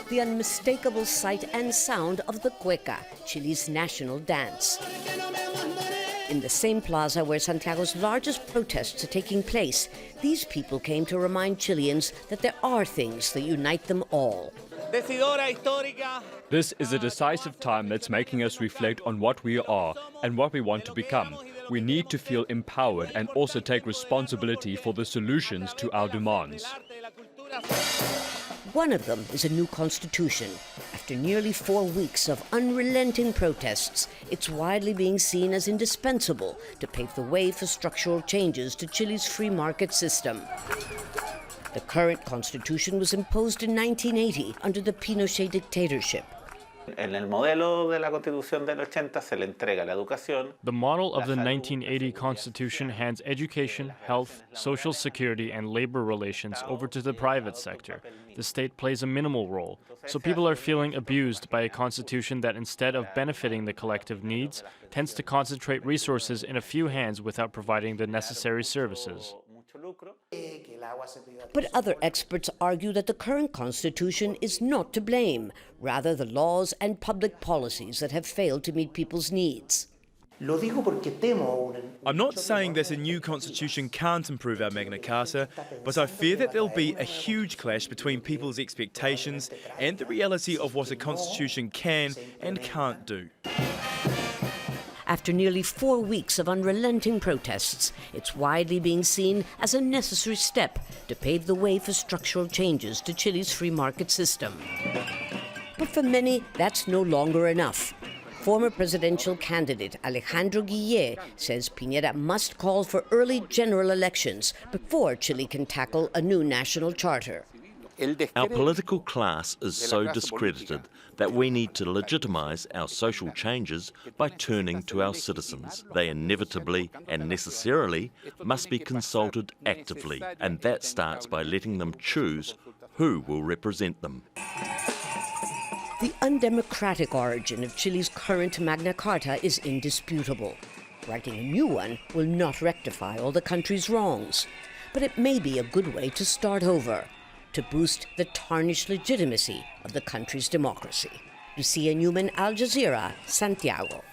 the unmistakable sight and sound of the cueca, Chile's national dance. In the same plaza where Santiago's largest protests are taking place, these people came to remind Chileans that there are things that unite them all. This is a decisive time that's making us reflect on what we are and what we want to become. We need to feel empowered and also take responsibility for the solutions to our demands. One of them is a new constitution. After nearly 4 weeks of unrelenting protests, it's widely being seen as indispensable to pave the way for structural changes to Chile's free market system. The current constitution was imposed in 1980 under the Pinochet dictatorship. The model of the 1980 Constitution hands education, health, social security, and labor relations over to the private sector. The state plays a minimal role, so people are feeling abused by a constitution that, instead of benefiting the collective needs, tends to concentrate resources in a few hands without providing the necessary services. But other experts argue that the current constitution is not to blame, rather the laws and public policies that have failed to meet people's needs. I'm not saying that a new constitution can't improve our Magna Carta, but I fear that there'll be a huge clash between people's expectations and the reality of what a constitution can and can't do. After nearly 4 weeks of unrelenting protests, it's widely being seen as a necessary step to pave the way for structural changes to Chile's free market system. But for many, that's no longer enough. Former presidential candidate Alejandro says Piñera must call for early general elections before Chile can tackle a new national charter. Our political class is so discredited that we need to legitimise our social changes by turning to our citizens. They inevitably and necessarily must be consulted actively, and that starts by letting them choose who will represent them. The undemocratic origin of Chile's current Magna Carta is indisputable. Writing a new one will not rectify all the country's wrongs, but it may be a good way to start over, to boost the tarnished legitimacy of the country's democracy. Lucia, Newman, Al Jazeera, Santiago.